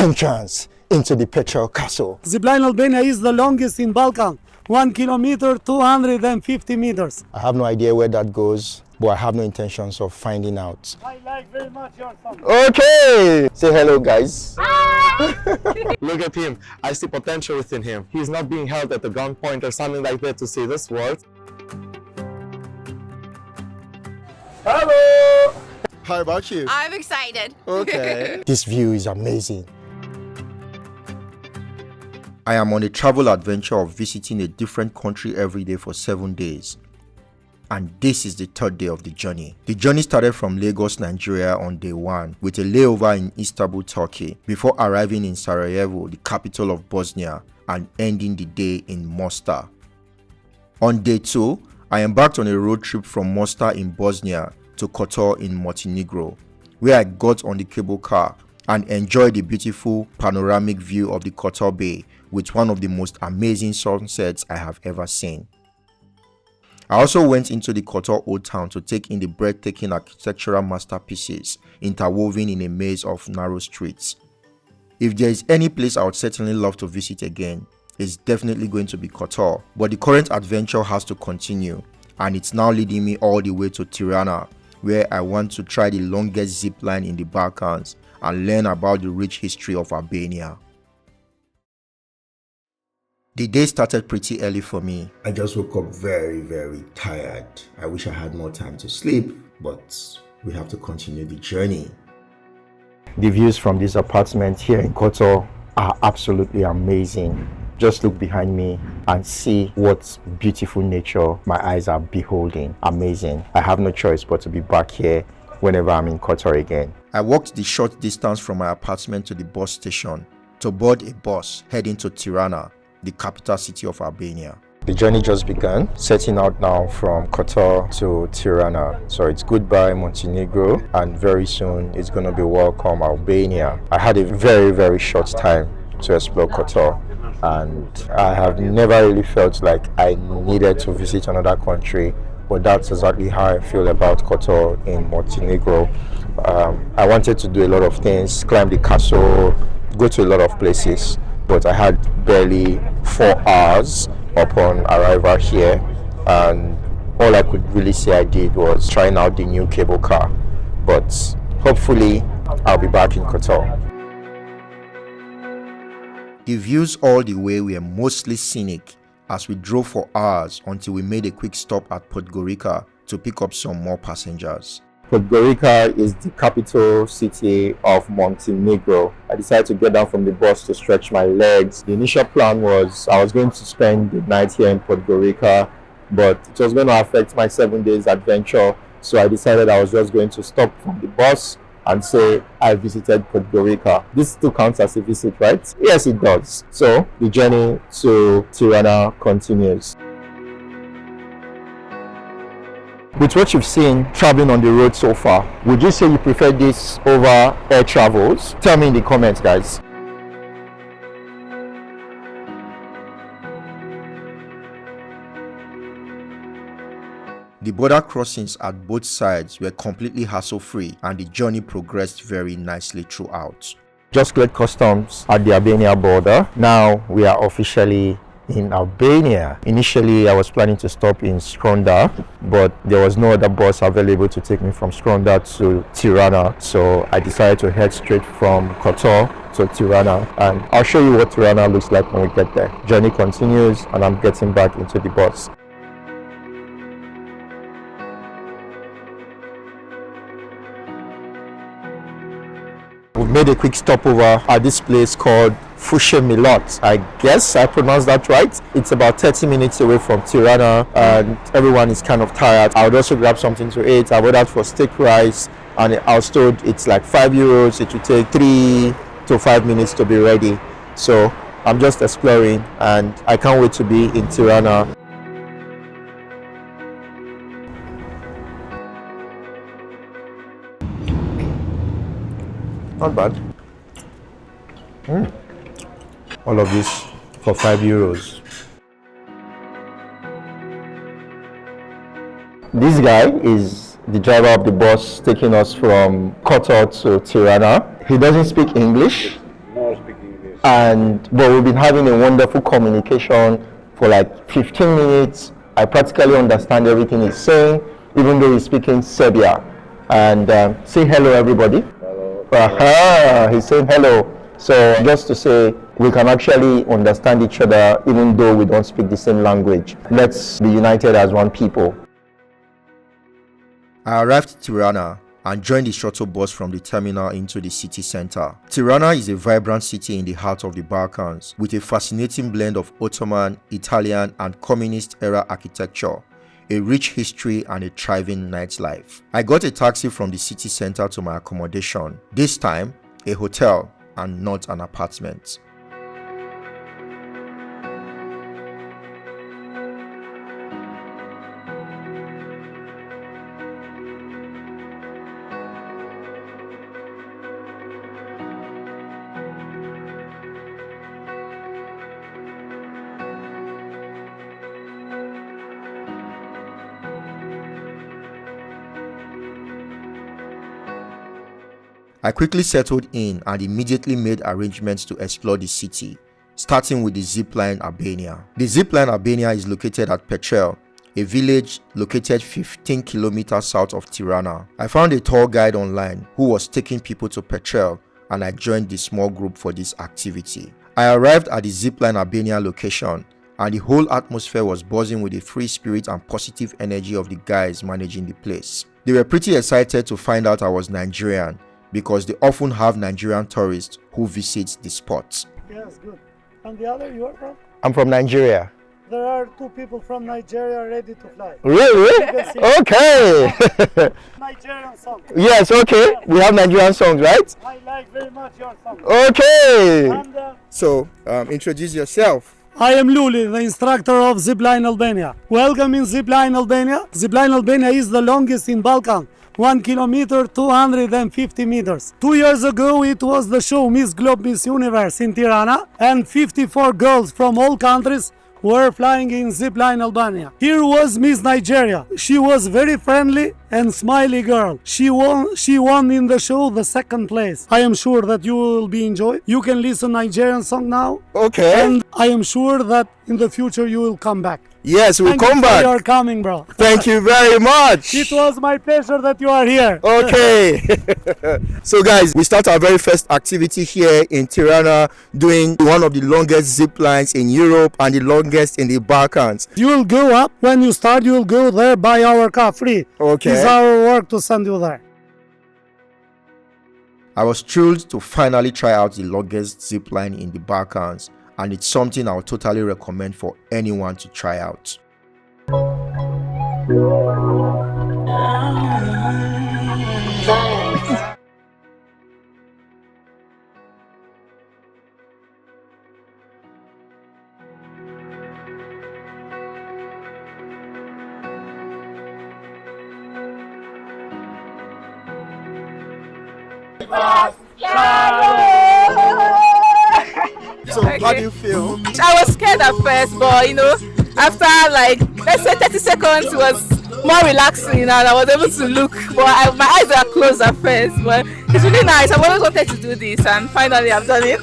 entrance into the Petrele castle. Zipline Albania is the longest in Balkan. 1 kilometer, 250 meters. I have no idea where that goes, but I have no intentions of finding out. I like very much your song. Okay! Say hello, guys. Look at him. I see potential within him. He's not being held at the gunpoint or something like that to see this world. Hello! How about you? I'm excited. Okay. This view is amazing. I am on a travel adventure of visiting a different country every day for 7 days. And this is the third day of the journey. The journey started from Lagos, Nigeria on day 1 with a layover in Istanbul, Turkey, before arriving in Sarajevo, the capital of Bosnia, and ending the day in Mosque. On day 2, I embarked on a road trip from Mosque in Bosnia to Kotor in Montenegro, where I got on the cable car and enjoyed the beautiful panoramic view of the Kotor Bay with one of the most amazing sunsets I have ever seen. I also went into the Kotor Old Town to take in the breathtaking architectural masterpieces interwoven in a maze of narrow streets. If there is any place I would certainly love to visit again, it's definitely going to be Kotor, but the current adventure has to continue, and it's now leading me all the way to Tirana, where I want to try the longest zip line in the Balkans and learn about the rich history of Albania. The day started pretty early for me. I just woke up very tired. I wish I had more time to sleep, but we have to continue the journey. The views from this apartment here in Kotor are absolutely amazing. Just look behind me and see what beautiful nature my eyes are beholding. Amazing. I have no choice but to be back here whenever I'm in Kotor again. I walked the short distance from my apartment to the bus station to board a bus heading to Tirana, the capital city of Albania. The journey just began, setting out now from Kotor to Tirana. So it's goodbye Montenegro, and very soon it's going to be welcome Albania. I had a very short time to explore Kotor, and I have never really felt like I needed to visit another country, but that's exactly how I feel about Kotor in Montenegro. I wanted to do a lot of things, climb the castle, go to a lot of places, but I had barely 4 hours upon arrival here, and all I could really say I did was trying out the new cable car. But hopefully I'll be back in Kotor. The views all the way were mostly scenic as we drove for hours until we made a quick stop at Podgorica to pick up some more passengers. Podgorica is the capital city of Montenegro. I decided to get down from the bus to stretch my legs. The initial plan was I was going to spend the night here in Podgorica, but it was going to affect my 7 days adventure. So I decided I was just going to stop from the bus and say I visited Podgorica. This still counts as a visit, right? Yes, it does. So the journey to Tirana continues. With what you've seen traveling on the road so far, would you say you prefer this over air travels? Tell me in the comments, guys. The border crossings at both sides were completely hassle-free, and the journey progressed very nicely throughout. Just cleared customs at the Albania border. Now we are officially in Albania. Initially, I was planning to stop in Skanderbeg, but there was no other bus available to take me from Skanderbeg to Tirana, so I decided to head straight from Kotor to Tirana, and I'll show you what Tirana looks like when we get there. Journey continues, and I'm getting back into the bus. We've made a quick stopover at this place called Fushe-Milot. I guess I pronounced that right. It's about 30 minutes away from Tirana, and everyone is kind of tired. I would also grab something to eat. I ordered for steak rice, and I was told it's like €5. It will take 3 to 5 minutes to be ready. So I'm just exploring, and I can't wait to be in Tirana. Not bad. All of this for €5. This guy is the driver of the bus taking us from Kotor to Tirana. He doesn't speak English. No, but we've been having a wonderful communication for like 15 minutes. I practically understand everything he's saying, even though he's speaking Serbia. And say hello, everybody. Hello. Aha, he's saying hello. So just to say, we can actually understand each other even though we don't speak the same language. Let's be united as one people. I arrived at Tirana and joined the shuttle bus from the terminal into the city center. Tirana is a vibrant city in the heart of the Balkans with a fascinating blend of Ottoman, Italian and communist-era architecture, a rich history and a thriving nightlife. I got a taxi from the city center to my accommodation, this time a hotel and not an apartment. I quickly settled in and immediately made arrangements to explore the city, starting with the Zipline Albania. The Zipline Albania is located at Petrele, a village located 15 kilometers south of Tirana. I found a tour guide online who was taking people to Petrele and I joined the small group for this activity. I arrived at the Zipline Albania location and the whole atmosphere was buzzing with the free spirit and positive energy of the guys managing the place. They were pretty excited to find out I was Nigerian, because they often have Nigerian tourists who visit the spots. Yes, good. And the other you are from? I'm from Nigeria. There are 2 people from Nigeria ready to fly. Really? Okay. Nigerian song. Yes, okay. We have Nigerian songs, right? I like very much your song. Okay. And, So, introduce yourself. I am Luli, the instructor of Zipline Albania. Welcome in Zipline Albania. Zipline Albania is the longest in Balkan. 1 kilometer, 250 meters. 2 years ago, it was the show Miss Globe, Miss Universe in Tirana, and 54 girls from all countries were flying in Zipline Albania. Here was Miss Nigeria. She was very friendly and smiley girl. She won in the show the 2nd place. I am sure that you will be enjoyed. You can listen Nigerian song now. Okay. And I am sure that in the future you will come back. Yes, we'll Thank come you back. for your coming, bro. Thank you very much. It was my pleasure that you are here. Okay. So guys, we start our very first activity here in Tirana, doing one of the longest zip lines in Europe and the longest in the Balkans. You will go up. When you start, you will go there by our car free. Okay. It's our work to send you there. I was thrilled to finally try out the longest zip line in the Balkans, and it's something I would totally recommend for anyone to try out. So how do you feel? I was scared at first, but you know, after like let's say 30 seconds, it was more relaxing and I was able to look. But my eyes were closed at first, but it's really nice. I've always wanted to do this, and finally I've done it.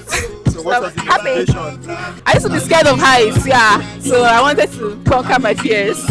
So what was the motivation? I used to be scared of heights, yeah. So I wanted to conquer my fears.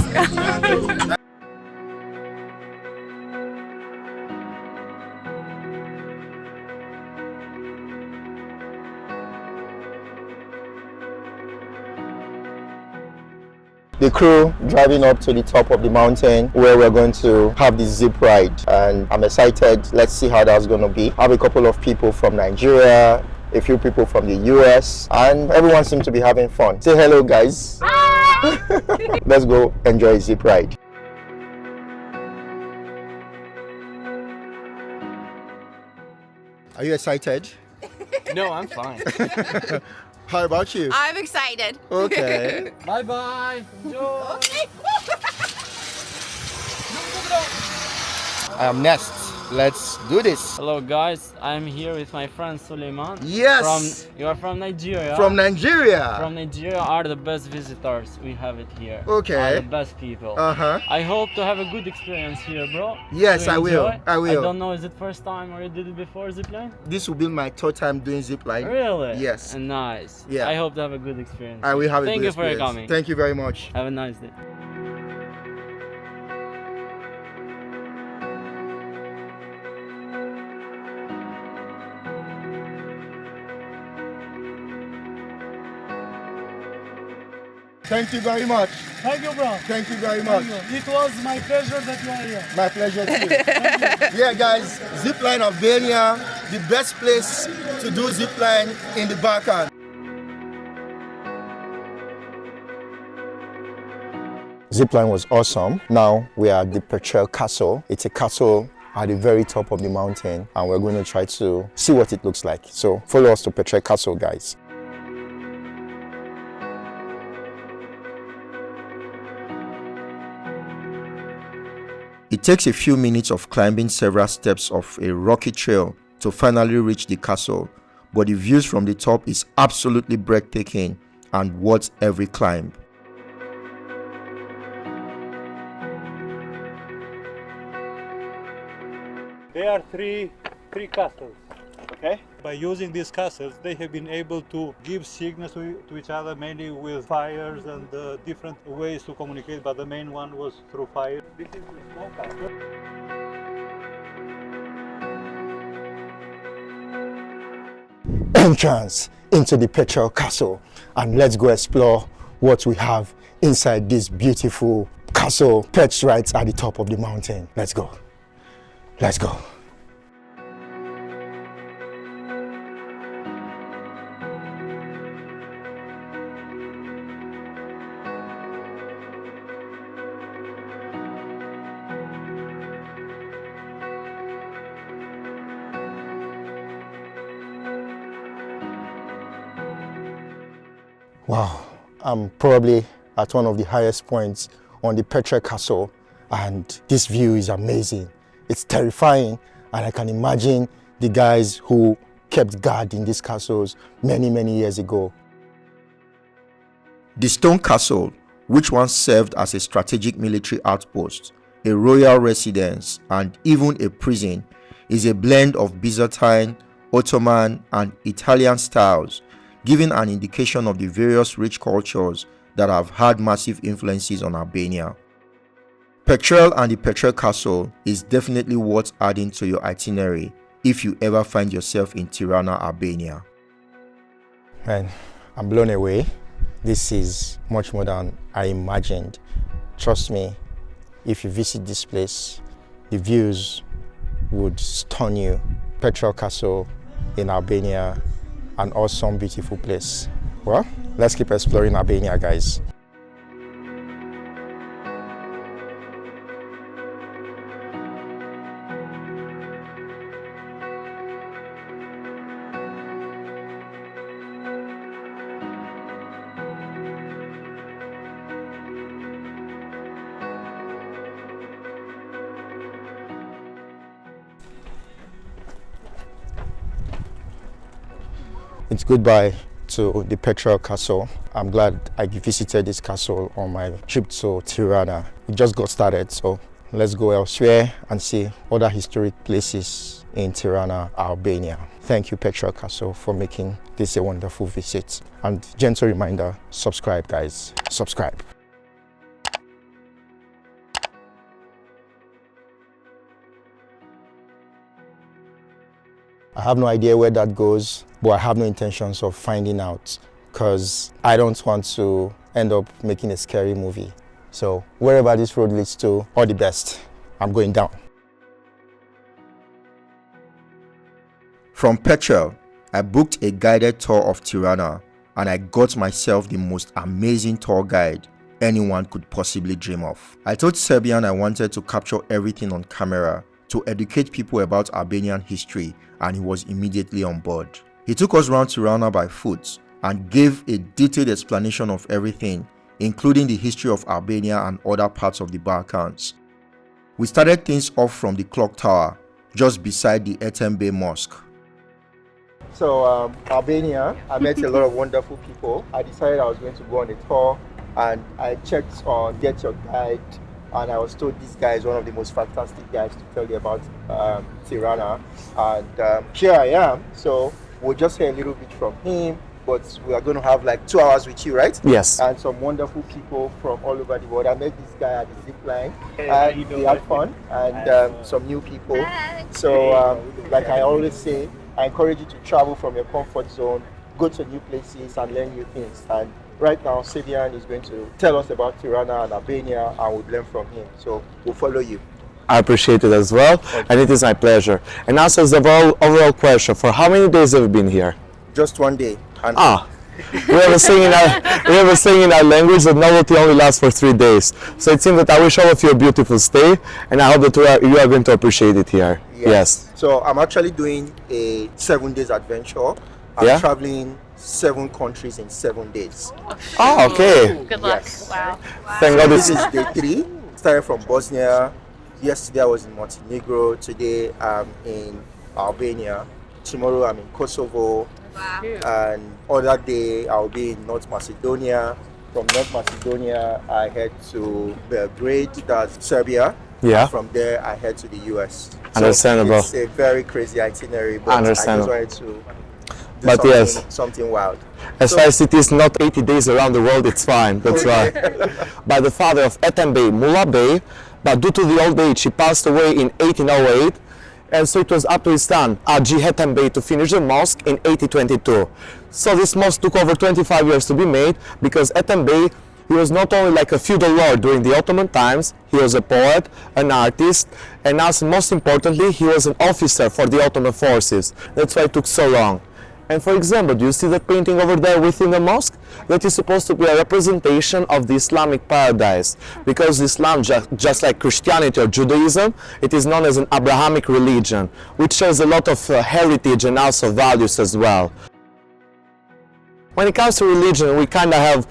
The crew driving up to the top of the mountain where we're going to have the zip ride, and I'm excited. Let's see how that's going to be. I have a couple of people from Nigeria, a few people from the US, and everyone seems to be having fun. Say hello, guys. Hi. Let's go enjoy a zip ride. Are you excited? No, I'm fine. How about you? I'm excited. Okay. Bye-bye. Enjoy. I am Nest. let's do this. Hello guys, I'm here with my friend Suleiman. Yes! You are from Nigeria? From Nigeria. From Nigeria are the best visitors we have it here. Okay. Are the best people. I hope to have a good experience here, bro. Yes, I will. I will. I don't know, is it first time or you did it before, Zipline? This will be my third time doing Zipline. Really? Yes. Nice. Yeah. I hope to have a good experience. I will have a good experience. Thank you for coming. Thank you very much. Have a nice day. Thank you very much. Thank you, bro. Thank you very much. It was my pleasure that you are here. My pleasure too. Yeah, guys, Zipline Albania, the best place to do zipline in the Balkan. Zipline was awesome. Now we are at the Petrele Castle. It's a castle at the very top of the mountain, and we're going to try to see what it looks like. So follow us to Petrele Castle, guys. It takes a few minutes of climbing several steps of a rocky trail to finally reach the castle, but the views from the top is absolutely breathtaking and worth every climb. There are three castles. Okay. By using these castles, they have been able to give signals to each other, mainly with fires and different ways to communicate. But the main one was through fire. This is the small castle. Entrance into the Petrele Castle, and let's go explore what we have inside this beautiful castle perched right at the top of the mountain. Let's go. Let's go. Wow, I'm probably at one of the highest points on the Petrele Castle, and this view is amazing. It's terrifying, and I can imagine the guys who kept guard in these castles many years ago. The stone castle, which once served as a strategic military outpost, a royal residence, and even a prison, is a blend of Byzantine, Ottoman, and Italian styles, giving an indication of the various rich cultures that have had massive influences on Albania. Petrele and the Petrele Castle is definitely worth adding to your itinerary if you ever find yourself in Tirana, Albania. Man, I'm blown away. This is much more than I imagined. Trust me, if you visit this place, the views would stun you. Petrele Castle in Albania, an awesome, beautiful place. Well, let's keep exploring Albania, guys. It's goodbye to the Petrele Castle. I'm glad I visited this castle on my trip to Tirana. We just got started, so let's go elsewhere and see other historic places in Tirana, Albania. Thank you, Petrele Castle, for making this a wonderful visit. And gentle reminder, subscribe, guys. Subscribe. I have no idea where that goes, but I have no intentions of finding out because I don't want to end up making a scary movie. So wherever this road leads to, all the best. I'm going down. From Petrele, I booked a guided tour of Tirana, and I got myself the most amazing tour guide anyone could possibly dream of. I told Serbian I wanted to capture everything on camera to educate people about Albanian history, and he was immediately on board. He took us around Tirana by foot and gave a detailed explanation of everything, including the history of Albania and other parts of the Balkans. We started things off from the clock tower, just beside the Etembe Mosque. So Albania, I met a lot of wonderful people. I decided I was going to go on a tour, and I checked on Get Your Guide, and I was told this guy is one of the most fantastic guys to tell you about Tirana. And here I am. So we'll just hear a little bit from him, but we are going to have like 2 hours with you, right? Yes. And some wonderful people from all over the world. I met this guy at the Zipline, and we had fun, and some new people. So like I always say, I encourage you to travel from your comfort zone, go to new places and learn new things. And right now, Sabian is going to tell us about Tirana and Albania, and we'll learn from him. So we'll follow you. I appreciate it as well, and it is my pleasure. And also, as the overall question, for how many days have you been here? Just 1 day. And we have a saying in our language that novelty only lasts for 3 days. So it seems that I wish all of you a beautiful stay, and I hope that you are going to appreciate it here. Yes. So I'm actually doing a 7 days adventure. I'm traveling 7 countries in 7 days. Oh, okay. Good luck. Yes. Wow. Thank God This is day 3. Started from Bosnia. Yesterday I was in Montenegro. Today I'm in Albania. Tomorrow I'm in Kosovo. Wow. And other day I'll be in North Macedonia. From North Macedonia I head to Belgrade, that's Serbia. Yeah. From there I head to the US. Understandable. So it's a very crazy itinerary, but I just wanted to do something wild. As far as it is not 80 days around the world, it's fine. That's why. By the father of Etembe, Mullah Bey, but due to the old age, he passed away in 1808. And so it was up to his son, Aji Etembe, to finish the mosque in 1822. So this mosque took over 25 years to be made, because Etembe, he was not only like a feudal lord during the Ottoman times, he was a poet, an artist, and also most importantly, he was an officer for the Ottoman forces. That's why it took so long. And for example, do you see that painting over there within the mosque? That is supposed to be a representation of the Islamic paradise. Because Islam, just like Christianity or Judaism, it is known as an Abrahamic religion, which shares a lot of heritage and also values as well. When it comes to religion, we kind of have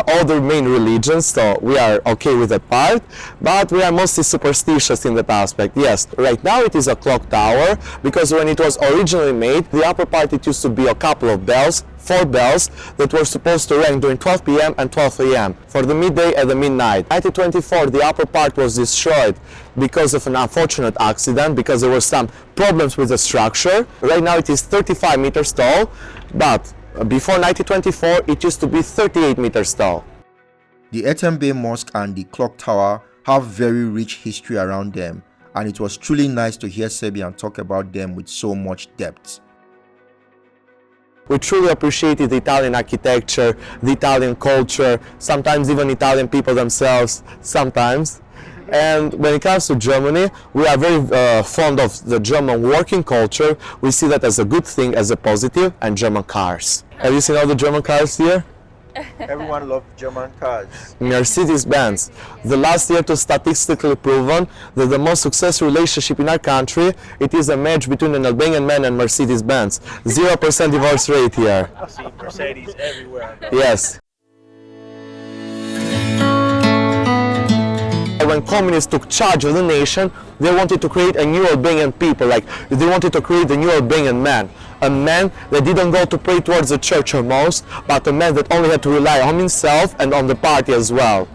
all the main religions, so we are okay with that part, but we are mostly superstitious in that aspect. Yes, right now it is a clock tower, because when it was originally made, the upper part, it used to be a couple of bells, 4 bells, that were supposed to ring during 12 p.m. and 12 a.m. for the midday and the midnight. In 1924, the upper part was destroyed because of an unfortunate accident, because there were some problems with the structure. Right now it is 35 meters tall, but before 1924, it used to be 38 meters tall. The Etembe Mosque and the clock tower have very rich history around them, and it was truly nice to hear Sabian talk about them with so much depth. We truly appreciated the Italian architecture, the Italian culture, sometimes even Italian people themselves, sometimes. And when it comes to Germany, we are very fond of the German working culture. We see that as a good thing, as a positive, and German cars. Have you seen all the German cars here? Everyone loves German cars. Mercedes-Benz. The last year, it was statistically proven that the most successful relationship in our country, it is a marriage between an Albanian man and Mercedes-Benz. 0% divorce rate here. I see Mercedes everywhere. Yes. When communists took charge of the nation, they wanted to create a new Albanian people, like they wanted to create a new Albanian man. A man that didn't go to pray towards the church or mosque, but a man that only had to rely on himself and on the party as well.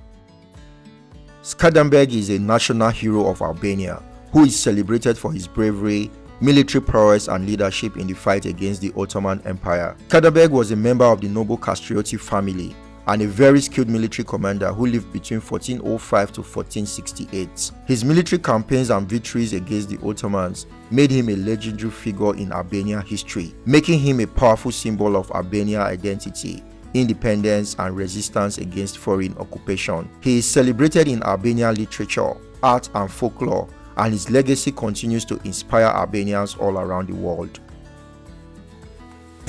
Scanderbeg is a national hero of Albania, who is celebrated for his bravery, military prowess and leadership in the fight against the Ottoman Empire. Scanderbeg was a member of the noble Castrioti family and a very skilled military commander who lived between 1405 to 1468. His military campaigns and victories against the Ottomans made him a legendary figure in Albanian history, making him a powerful symbol of Albanian identity, independence and resistance against foreign occupation. He is celebrated in Albanian literature, art and folklore, and his legacy continues to inspire Albanians all around the world.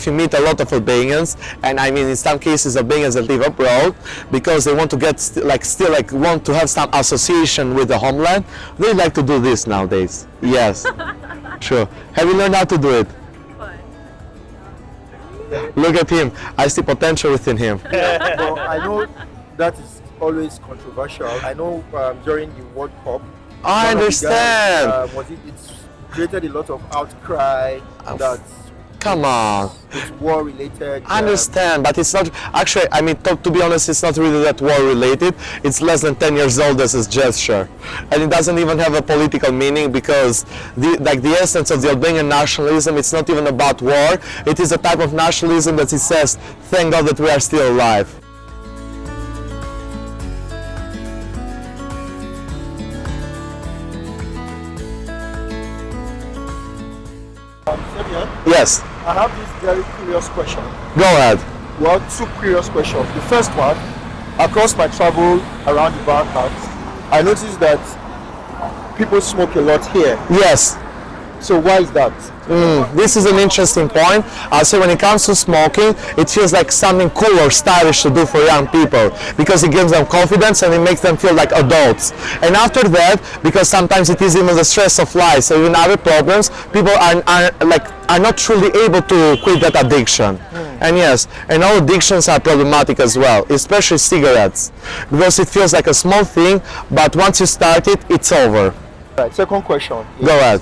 You meet a lot of Albanians, and I mean in some cases Albanians that live abroad, because they want to get want to have some association with the homeland. They like to do this nowadays. Yes, sure. Have you learned how to do it? Look at him. I see potential within him. Well, I know that is always controversial. I know during the World Cup. I understand. Was it? It's created a lot of outcry that Come on. it's war-related. I understand, but it's not, actually, I mean, to be honest, it's not really that war-related. It's less than 10 years old as a gesture. And it doesn't even have a political meaning because the essence of the Albanian nationalism, it's not even about war. It is a type of nationalism that it says, thank God that we are still alive. Yes. I have this very curious question. Go ahead. Well, two curious questions. The first one, across my travel around the Balkans, I noticed that people smoke a lot here. Yes. So why is that? This is an interesting point. I'll say when it comes to smoking, it feels like something cool or stylish to do for young people because it gives them confidence and it makes them feel like adults. And after that, because sometimes it is even the stress of life, so even other problems, people are not truly able to quit that addiction. And yes, and all addictions are problematic as well, especially cigarettes, because it feels like a small thing, but once you start it, it's over. Right, second question. Go ahead.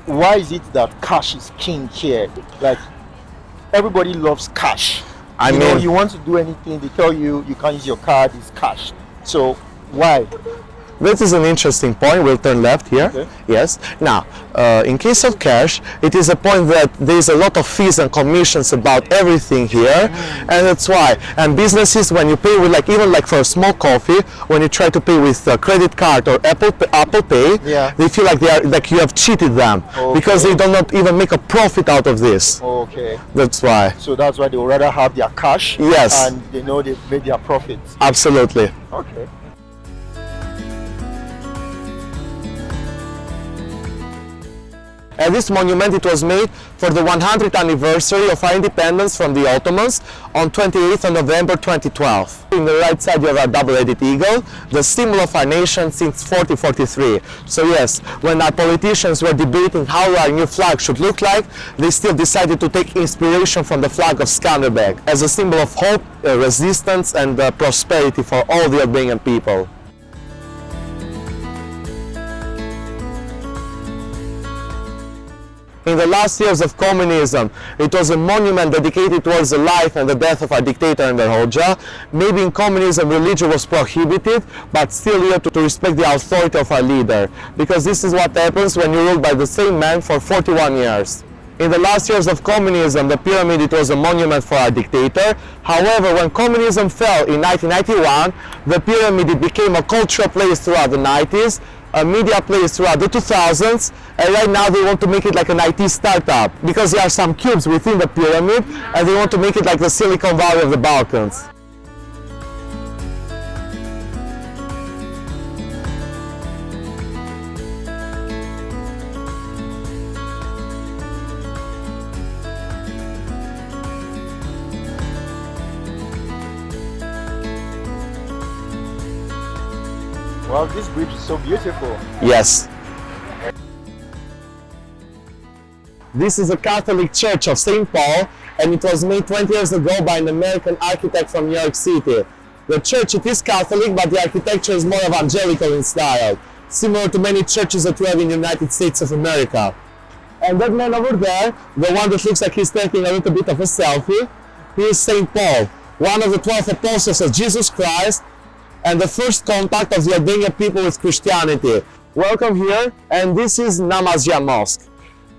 Why is it that cash is king here? Like, everybody loves cash. I you know, mean, you want to do anything, they tell you you can't use your card, it's cash. So why? That is an interesting point. We'll turn left here. Okay. Yes. Now, in case of cash, it is a point that there is a lot of fees and commissions about everything here, and that's why. And businesses, when you pay with even for a small coffee, when you try to pay with a credit card or Apple Pay, Yeah. they feel like you have cheated them because they do not even make a profit out of this. Okay. That's why. So that's why they would rather have their cash. Yes. And they know they've made their profits. Absolutely. Okay. And this monument, it was made for the 100th anniversary of our independence from the Ottomans on 28th of November 2012. On the right side you have a double-headed eagle, the symbol of our nation since 1443. So yes, when our politicians were debating how our new flag should look like, they still decided to take inspiration from the flag of Scanderbeg as a symbol of hope, resistance and prosperity for all the Albanian people. In the last years of communism, it was a monument dedicated towards the life and the death of our dictator Enver Hoxha. Maybe in communism religion was prohibited, but still you have to respect the authority of our leader, because this is what happens when you rule by the same man for 41 years. In the last years of communism, the pyramid, it was a monument for our dictator. However, when communism fell in 1991, the pyramid, it became a cultural place throughout the 90s, a media place throughout the 2000s, and right now they want to make it like an IT startup because there are some cubes within the pyramid and they want to make it like the Silicon Valley of the Balkans. Well, this bridge is so beautiful. Yes. This is a Catholic church of St. Paul, and it was made 20 years ago by an American architect from New York City. The church, it is Catholic, but the architecture is more evangelical in style, similar to many churches that we have in the United States of America. And that man over there, the one that looks like he's taking a little bit of a selfie, he is St. Paul, one of the 12 apostles of Jesus Christ, and the first contact of the Albanian people with Christianity. Welcome here, and this is Namazgah Mosque.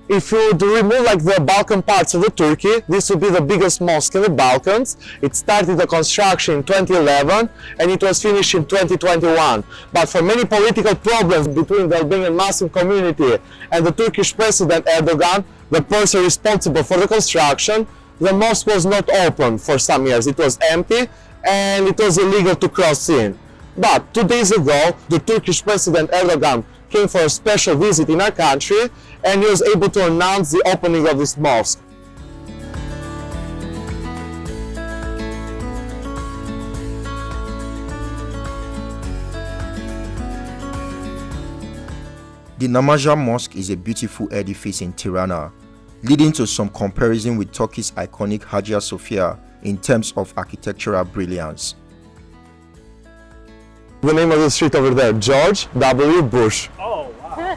If you would remove the Balkan parts of the Turkey, this would be the biggest mosque in the Balkans. It started the construction in 2011 and it was finished in 2021. But for many political problems between the Albanian Muslim community and the Turkish President Erdogan, the person responsible for the construction, the mosque was not open for some years. It was empty and it was illegal to cross in. But 2 days ago, the Turkish President Erdogan came for a special visit in our country and he was able to announce the opening of this mosque. The Namazgah Mosque is a beautiful edifice in Tirana, leading to some comparison with Turkey's iconic Hagia Sophia in terms of architectural brilliance. The name of the street over there, George W. Bush. Oh, wow.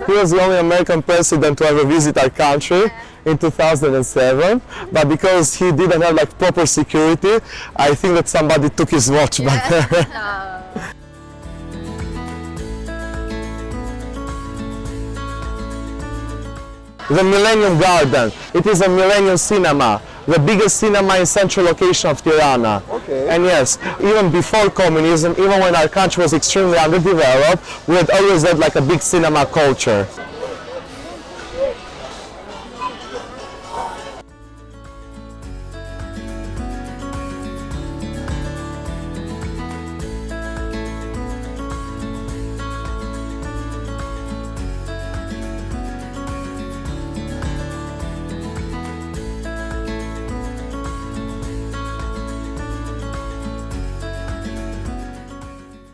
He was the only American president to ever visit our country in 2007, but because he didn't have like proper security, I think that somebody took his watch back there. The Millennium Garden. It is a Millennium Cinema, the biggest cinema in central location of Tirana. Okay. And yes, even before communism, even when our country was extremely underdeveloped, we had always had like a big cinema culture.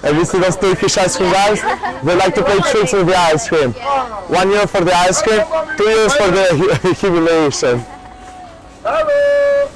Have you seen those Turkish ice cream guys? They like to play tricks with the ice cream. 1 year for the ice cream, 2 years for the humiliation.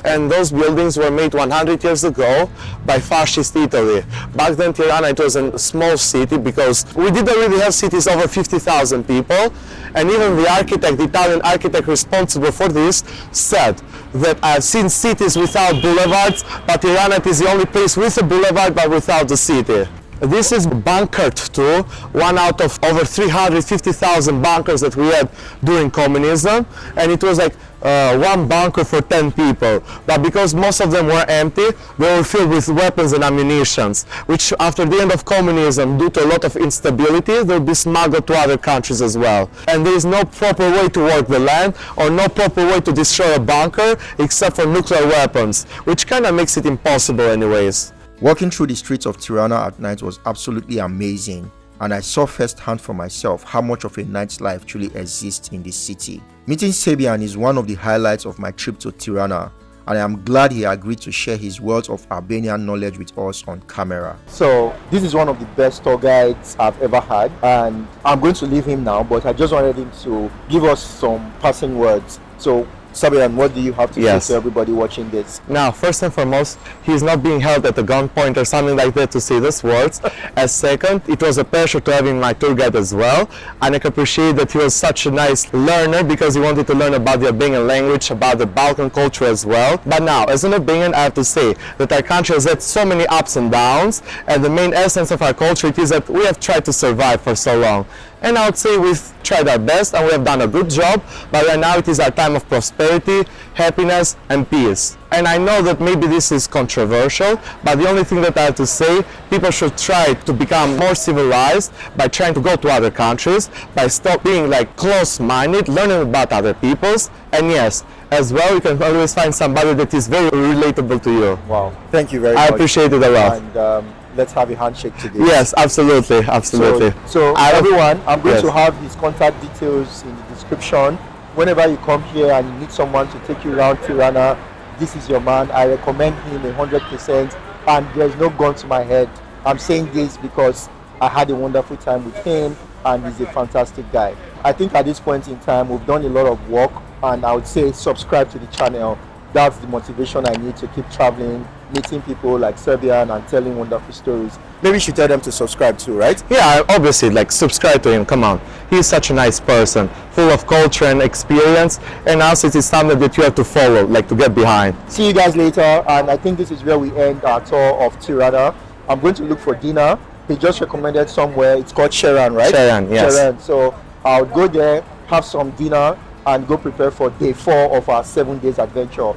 And those buildings were made 100 years ago by fascist Italy. Back then Tirana, it was a small city because we didn't really have cities over 50,000 people. And even the architect, the Italian architect responsible for this, said that I've seen cities without boulevards, but Tirana is the only place with a boulevard but without the city. This is Bunk'Art 2, one out of over 350,000 bunkers that we had during communism, and it was like one bunker for 10 people. But because most of them were empty, they were filled with weapons and ammunitions, which after the end of communism, due to a lot of instability, they'll be smuggled to other countries as well. And there is no proper way to work the land or no proper way to destroy a bunker except for nuclear weapons, which kind of makes it impossible anyways. Walking through the streets of Tirana at night was absolutely amazing, and I saw firsthand for myself how much of a night's life truly exists in this city. Meeting Sabian is one of the highlights of my trip to Tirana, and I am glad he agreed to share his wealth of Albanian knowledge with us on camera. So this is one of the best tour guides I've ever had, and I'm going to leave him now, but I just wanted him to give us some passing words. So Sabian, what do you have to say to everybody watching this? Now, first and foremost, he's not being held at a gunpoint or something like that to say these words. As second, it was a pleasure to have him my tour guide as well. And I can appreciate that he was such a nice learner because he wanted to learn about the Albanian language, about the Balkan culture as well. But now, as an Albanian, I have to say that our country has had so many ups and downs, and the main essence of our culture it is that we have tried to survive for so long. And I would say we've tried our best and we have done a good job, but right now it is our time of prosperity, happiness and peace. And I know that maybe this is controversial, but the only thing that I have to say, people should try to become more civilized by trying to go to other countries, by stop being like close-minded, learning about other peoples, and yes, as well you can always find somebody that is very relatable to you. Wow, thank you very much. I appreciate it a lot. And, let's have a handshake today. Yes, absolutely, absolutely. So everyone, I'm going to have his contact details in the description. Whenever you come here and you need someone to take you around Tirana, this is your man. I recommend him 100%, and there's no gun to my head. I'm saying this because I had a wonderful time with him, and he's a fantastic guy. I think at this point in time, we've done a lot of work, and I would say subscribe to the channel. That's the motivation I need to keep traveling, meeting people like Serbian and telling wonderful stories. Maybe you should tell them to subscribe too, right? Yeah, obviously, like subscribe to him, come on. He's such a nice person, full of culture and experience, and also it is something that you have to follow, like to get behind. See you guys later, and I think this is where we end our tour of Tirana. I'm going to look for dinner. He just recommended somewhere, it's called Sharan, right? Sharan, yes. Sharan. So I'll go there, have some dinner, and go prepare for day 4 of our 7 days adventure.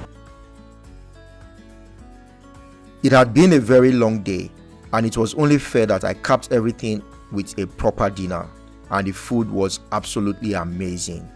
It had been a very long day, and it was only fair that I capped everything with a proper dinner, and the food was absolutely amazing.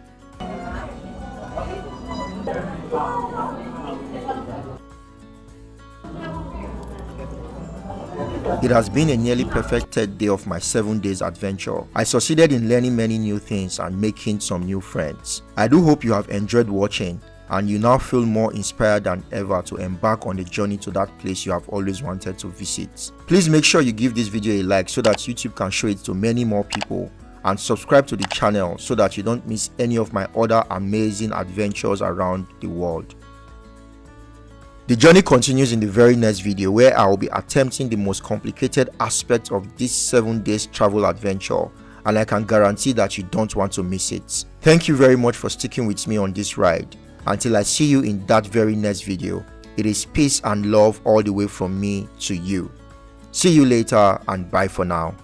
It has been a nearly perfect third day of my 7 days adventure. I succeeded in learning many new things and making some new friends. I do hope you have enjoyed watching, and you now feel more inspired than ever to embark on the journey to that place you have always wanted to visit. Please make sure you give this video a like so that YouTube can show it to many more people, and subscribe to the channel so that you don't miss any of my other amazing adventures around the world. The journey continues in the very next video, where I will be attempting the most complicated aspect of this 7 days travel adventure, and I can guarantee that you don't want to miss it. Thank you very much for sticking with me on this ride. Until I see you in that very next video, it is peace and love all the way from me to you. See you later and bye for now.